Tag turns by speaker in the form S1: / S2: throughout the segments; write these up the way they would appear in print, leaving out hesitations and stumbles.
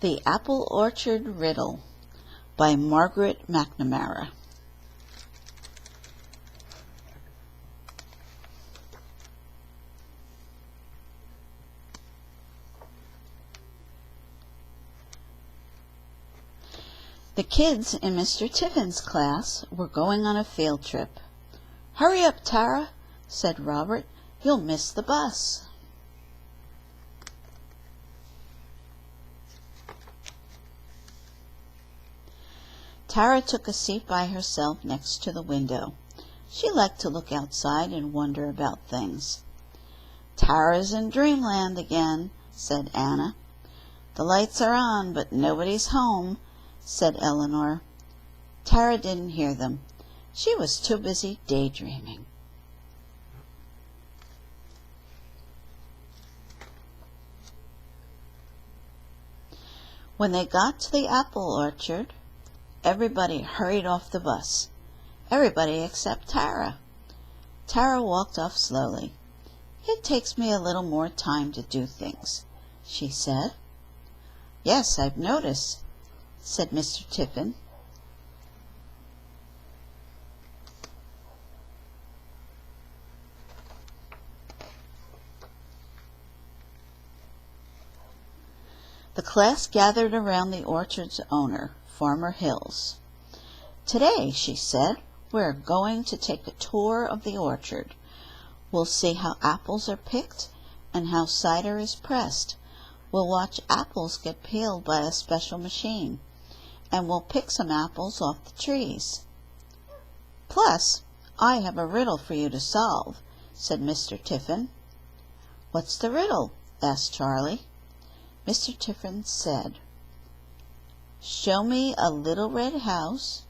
S1: The Apple Orchard Riddle by Margaret McNamara. The kids in Mr. Tiffin's class were going on a field trip. "Hurry up, Tara," said Robert. "You'll miss the bus." Tara took a seat by herself next to the window. She liked to look outside and wonder about things. "Tara's in dreamland again," said Anna. "The lights are on, but nobody's home," said Eleanor. Tara didn't hear them. She was too busy daydreaming. When they got to the apple orchard, everybody hurried off the bus. Everybody except Tara. Tara walked off slowly. "It takes me a little more time to do things," she said. "Yes, I've noticed," said Mr. Tiffin. The class gathered around the orchard's owner, Farmer Hills. "Today," she said, "we're going to take a tour of the orchard. We'll see how apples are picked and how cider is pressed. We'll watch apples get peeled by a special machine, and we'll pick some apples off the trees. Plus, I have a riddle for you to solve," said Mr. Tiffin. "What's the riddle?" asked Charlie. Mr. Tiffin said, "Show me a little red house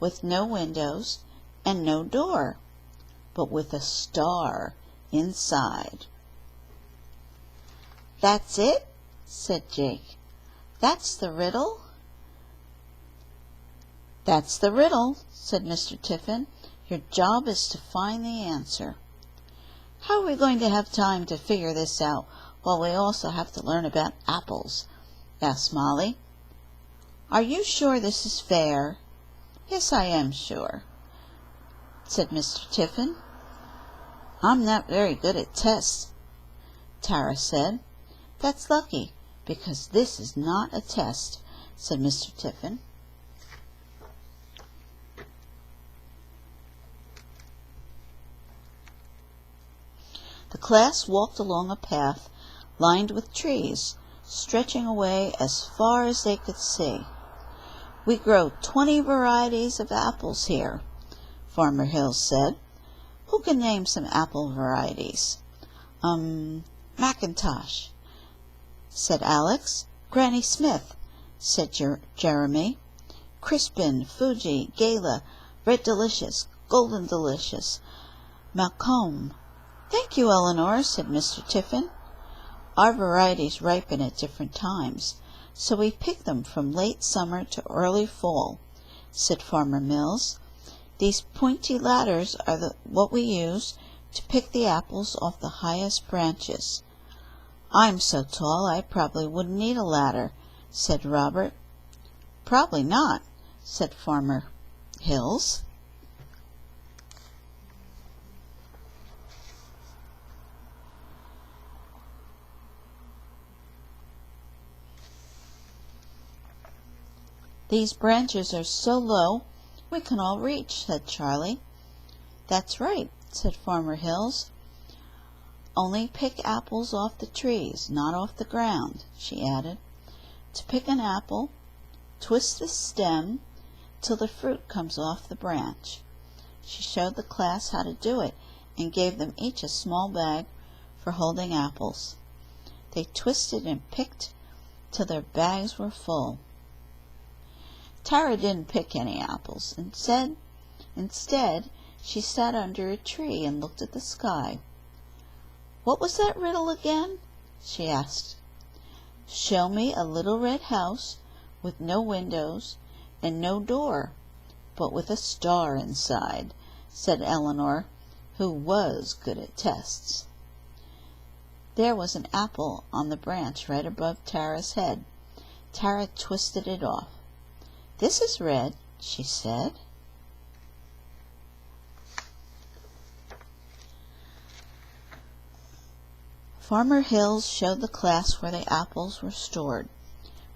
S1: with no windows and no door, but with a star inside." "That's it?" said Jake. "That's the riddle?" "That's the riddle," said Mr. Tiffin. "Your job is to find the answer." "How are we going to have time to figure this out while we also have to learn about apples?" asked Molly. "Are you sure this is fair?" "Yes, I am sure," said Mr. Tiffin. "I'm not very good at tests," Tara said. "That's lucky, because this is not a test," said Mr. Tiffin. The class walked along a path lined with trees, stretching away as far as they could see. "We grow 20 varieties of apples here," Farmer Hills said. "Who can name some apple varieties?" "Macintosh," said Alex. "Granny Smith," said Jeremy. "Crispin, Fuji, Gala, Red Delicious, Golden Delicious, Malcolm." "Thank you, Eleanor," said Mr. Tiffin. "Our varieties ripen at different times, so we pick them from late summer to early fall," said Farmer Mills. "These pointy ladders are what we use to pick the apples off the highest branches." "I'm so tall I probably wouldn't need a ladder," said Robert. "Probably not," said Farmer Hills. "These branches are so low we can all reach," said Charlie. "That's right," said Farmer Hills. "Only pick apples off the trees, not off the ground," she added. "To pick an apple, twist the stem till the fruit comes off the branch." She showed the class how to do it and gave them each a small bag for holding apples. They twisted and picked till their bags were full. Tara didn't pick any apples. Instead, she sat under a tree and looked at the sky. "What was that riddle again?" she asked. "Show me a little red house with no windows and no door, but with a star inside," said Eleanor, who was good at tests. There was an apple on the branch right above Tara's head. Tara twisted it off. "This is red," she said. Farmer Hills showed the class where the apples were stored.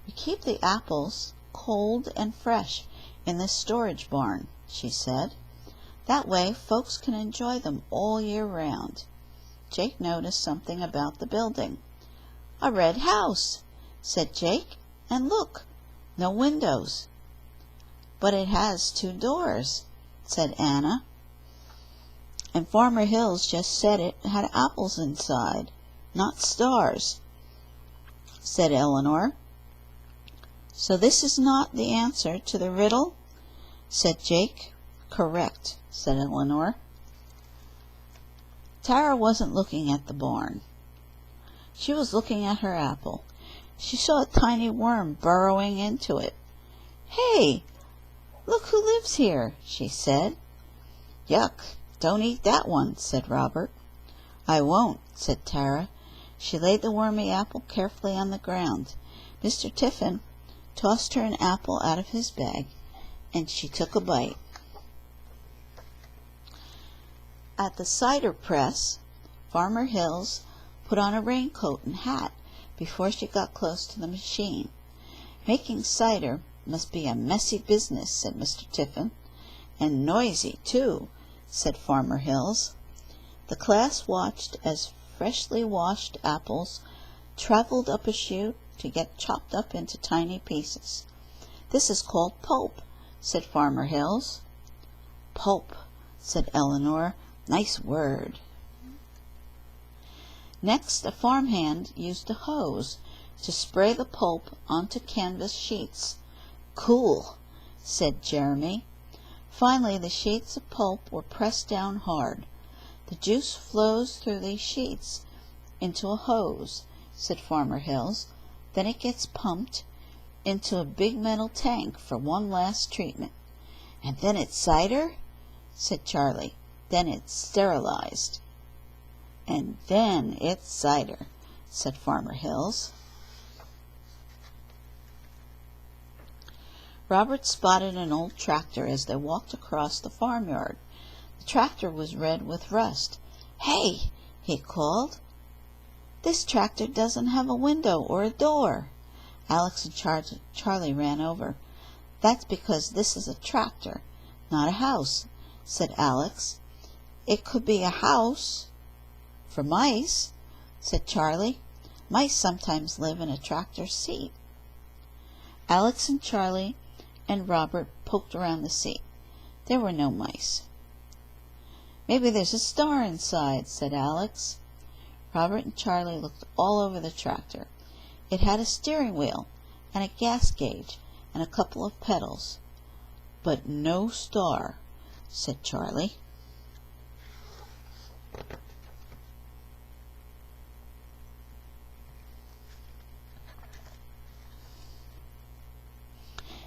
S1: "We keep the apples cold and fresh in this storage barn," she said. "That way folks can enjoy them all year round." Jake noticed something about the building. "A red house," said Jake, "and look, no windows." "But it has 2 doors," said Anna. "And Farmer Hills just said it had apples inside, not stars," said Eleanor. "So this is not the answer to the riddle?" said Jake. "Correct," said Eleanor. Tara wasn't looking at the barn. She was looking at her apple. She saw a tiny worm burrowing into it. "Hey, look who lives here," she said. "Yuck, don't eat that one," said Robert. "I won't," said Tara. She laid the wormy apple carefully on the ground. Mr. Tiffin tossed her an apple out of his bag, and she took a bite. At the cider press, Farmer Hills put on a raincoat and hat before she got close to the machine. "Making cider must be a messy business," said Mr. Tiffin. "And noisy, too," said Farmer Hills. The class watched as freshly washed apples traveled up a chute to get chopped up into tiny pieces. "This is called pulp," said Farmer Hills. "Pulp," said Eleanor. "Nice word." Next, a farmhand used a hose to spray the pulp onto canvas sheets. "Cool," said Jeremy. Finally, the sheets of pulp were pressed down hard. "The juice flows through these sheets into a hose," said Farmer Hills. "Then it gets pumped into a big metal tank for one last treatment." "And then it's cider?" said Charlie. "Then it's sterilized." "And then it's cider," said Farmer Hills. Robert spotted an old tractor as they walked across the farmyard. The tractor was red with rust. "Hey!" he called. "This tractor doesn't have a window or a door." Alex and Charlie ran over. "That's because this is a tractor, not a house," said Alex. "It could be a house for mice," said Charlie. "Mice sometimes live in a tractor seat." Alex and Charlie and Robert poked around the seat. There were no mice. "Maybe there's a star inside," said Alex. Robert and Charlie looked all over the tractor. It had a steering wheel and a gas gauge and a couple of pedals. "But no star," said Charlie.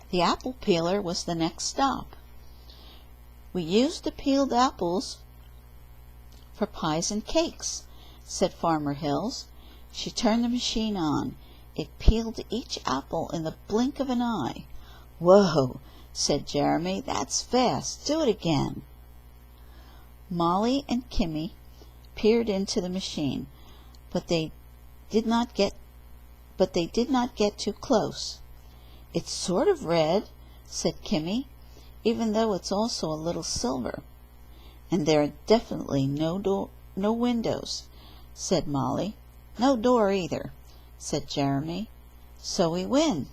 S1: The apple peeler was the next stop. "We used the peeled apples for pies and cakes," said Farmer Hills. She turned the machine on. It peeled each apple in the blink of an eye. "Whoa," said Jeremy. "That's fast. Do it again." Molly and Kimmy peered into the machine, but they did not get too close. "It's sort of red," said Kimmy, "even though it's also a little silver." "And there are definitely no windows," said Molly. "No door either," said Jeremy. "So we win."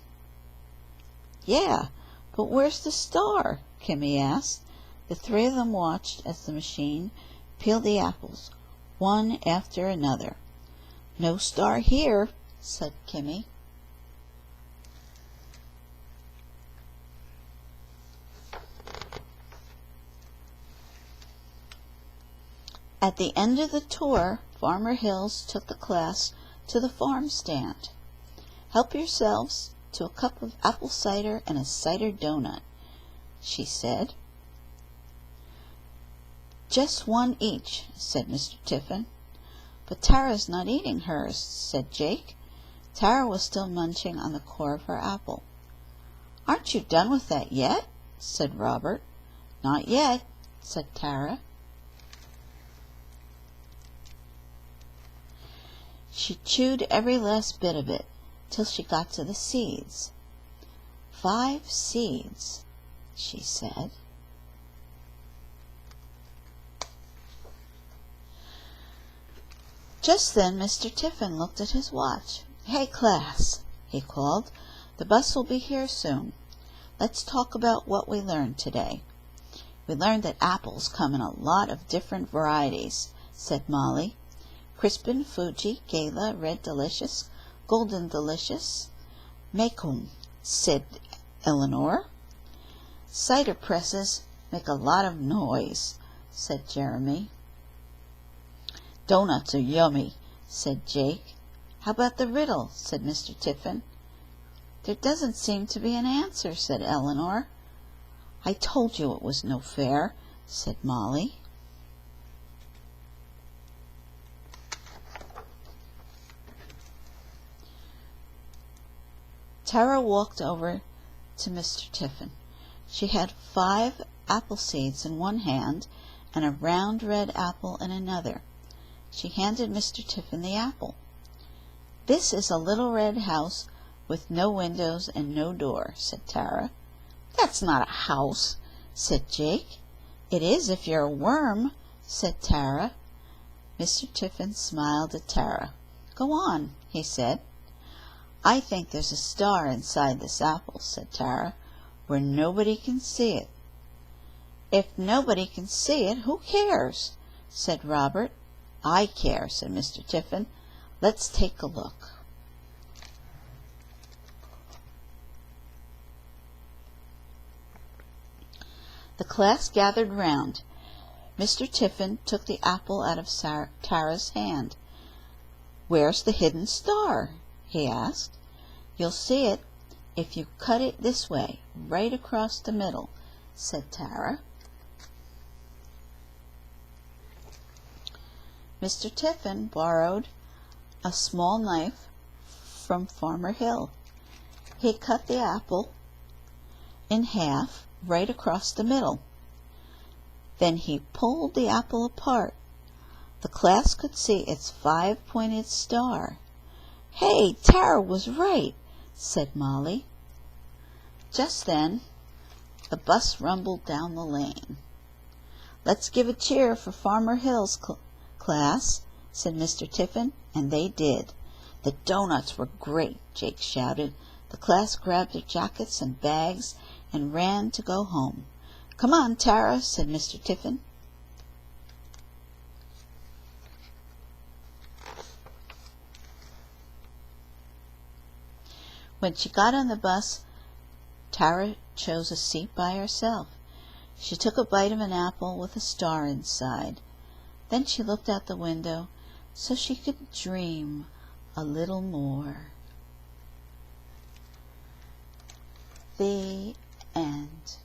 S1: "Yeah, but where's the star?" Kimmy asked. The 3 of them watched as the machine peeled the apples, one after another. "No star here," said Kimmy. At the end of the tour, Farmer Hills took the class to the farm stand. "Help yourselves to a cup of apple cider and a cider donut," she said. "Just one each," said Mr. Tiffin. "But Tara's not eating hers," said Jake. Tara was still munching on the core of her apple. "Aren't you done with that yet?" said Robert. "Not yet," said Tara. She chewed every last bit of it till she got to the seeds. "5 seeds," she said. Just then Mr. Tiffin looked at his watch. "Hey, class," he called, "the bus will be here soon. Let's talk about what we learned today." "We learned that apples come in a lot of different varieties," said Molly. "Crispin, Fuji, Gala, Red Delicious, Golden Delicious, Maycomb," said Eleanor. "Cider presses make a lot of noise," said Jeremy. "Doughnuts are yummy," said Jake. "How about the riddle?" said Mr. Tiffin. "There doesn't seem to be an answer," said Eleanor. "I told you it was no fair," said Molly. Tara walked over to Mr. Tiffin. She had 5 apple seeds in one hand and a round red apple in another. She handed Mr. Tiffin the apple. "This is a little red house with no windows and no door," said Tara. "That's not a house," said Jake. "It is if you're a worm," said Tara. Mr. Tiffin smiled at Tara. "Go on," he said. "I think there's a star inside this apple," said Tara, "where nobody can see it." "If nobody can see it, who cares?" said Robert. "I care," said Mr. Tiffin. "Let's take a look." The class gathered round. Mr. Tiffin took the apple out of Tara's hand. "Where's the hidden star?" he asked. "You'll see it if you cut it this way, right across the middle," said Tara. Mr. Tiffin borrowed a small knife from Farmer Hill. He cut the apple in half right across the middle. Then he pulled the apple apart. The class could see its 5-pointed star. "Hey, Tara was right," said Molly. Just then the bus rumbled down the lane. "Let's give a cheer for Farmer Hill's class," said Mr. Tiffin, and they did. "The doughnuts were great," Jake shouted. The class grabbed their jackets and bags and ran to go home. "Come on, Tara," said Mr. Tiffin. When she got on the bus, Tara chose a seat by herself. She took a bite of an apple with a star inside. Then she looked out the window so she could dream a little more. The end.